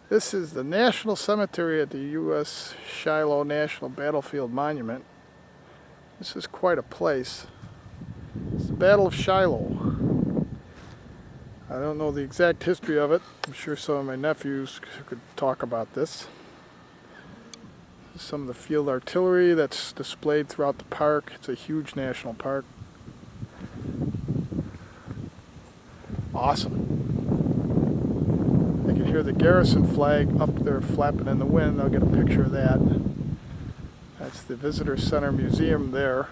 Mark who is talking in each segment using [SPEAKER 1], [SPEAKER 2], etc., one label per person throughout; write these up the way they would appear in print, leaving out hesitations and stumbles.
[SPEAKER 1] This is the National Cemetery at the U.S. Shilo National Battlefield Monument. This is quite a place. It's the Battle of Shilo. I don't know the exact history of it. I'm sure some of my nephews could talk about this. Some of the field artillery that's displayed throughout the park. It's a huge national park. Awesome. I can hear the garrison flag up there flapping in the wind. I'll get a picture of that. That's the Visitor Center Museum there.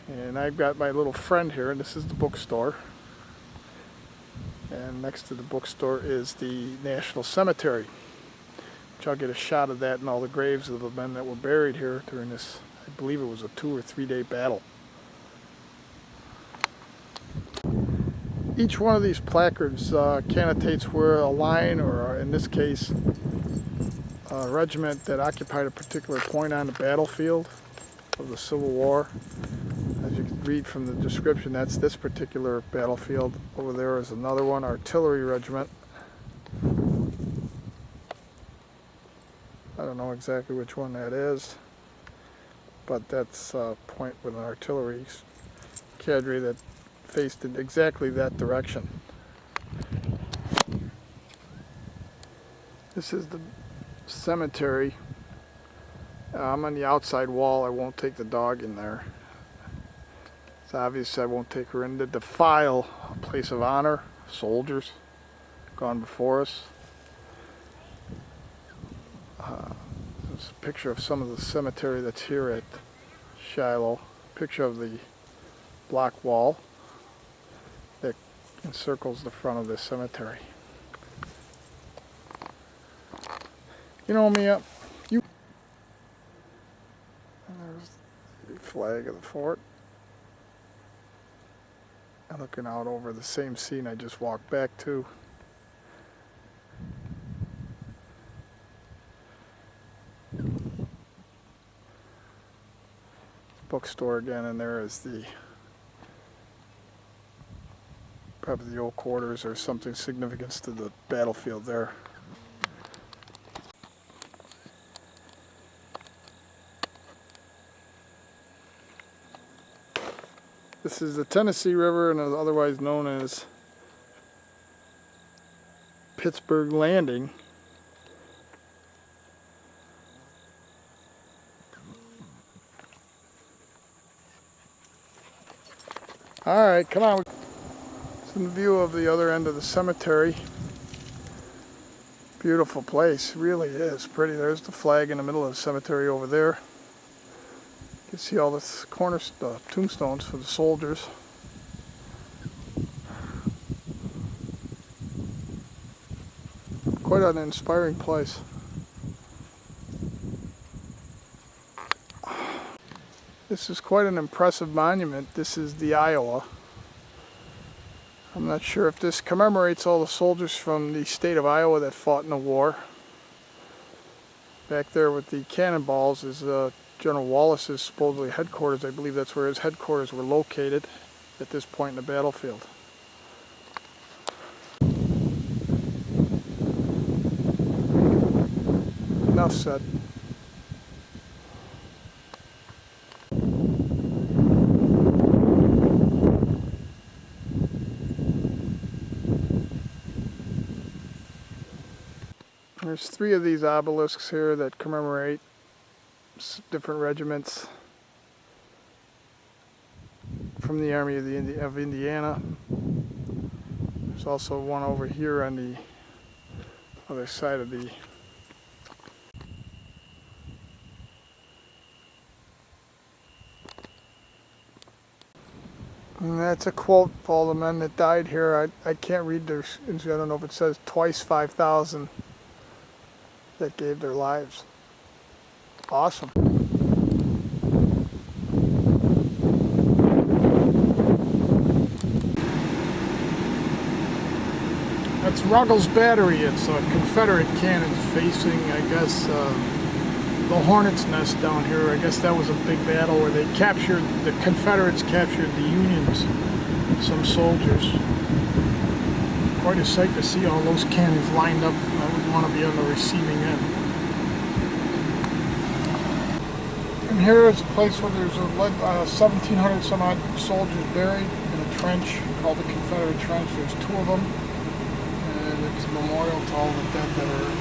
[SPEAKER 1] And I've got my little friend here, and this is the bookstore. And next to the bookstore is the National Cemetery, which I'll get a shot of that and all the graves of the men that were buried here during this, I believe it was a 2 or 3 day battle. Each one of these placards connotates where a line, or in this case, a regiment that occupied a particular point on the battlefield of the Civil War. As you can read from the description, that's this particular battlefield. Over there is another one, artillery regiment. I don't know exactly which one that is, but that's a point with an artillery cadre that faced in exactly that direction. This is the cemetery. I'm on the outside wall. I won't take the dog in there. It's obvious I won't take her in to defile a place of honor, soldiers gone before us. There's a picture of some of the cemetery that's here at Shilo. Picture of the block wall that encircles the front of this cemetery. You know, Mia, you. And there's the flag of the fort. And looking out over the same scene I just walked back to. Bookstore again, and there is the probably the old quarters or something significant to the battlefield there. This is the Tennessee River, and is otherwise known as Pittsburgh Landing. All right, come on. Some view of the other end of the cemetery. Beautiful place, really is pretty. There's the flag in the middle of the cemetery over there. You can see all the tombstones for the soldiers. Quite an inspiring place. This is quite an impressive monument. This is the Iowa. I'm not sure if this commemorates all the soldiers from the state of Iowa that fought in the war. Back there with the cannonballs is General Wallace's supposedly headquarters. I believe that's where his headquarters were located at this point in the battlefield. Enough said. There's 3 of these obelisks here that commemorate different regiments from the Army of Indiana. There's also one over here on the other side of the and that's a quote for all the men that died here. I can't read their, I don't know if it says twice 5,000 that gave their lives. Awesome. That's Ruggles Battery. It's a Confederate cannons facing, I guess, the Hornets' Nest down here. I guess that was a big battle where they captured, the Confederates captured the Unions, some soldiers. quite a sight to see all those cannons lined up. I would want to be on the receiving end. And here is a place where there's 1,700 some odd soldiers buried in a trench called the Confederate Trench. There's 2 of them, and it's a memorial to all the dead that are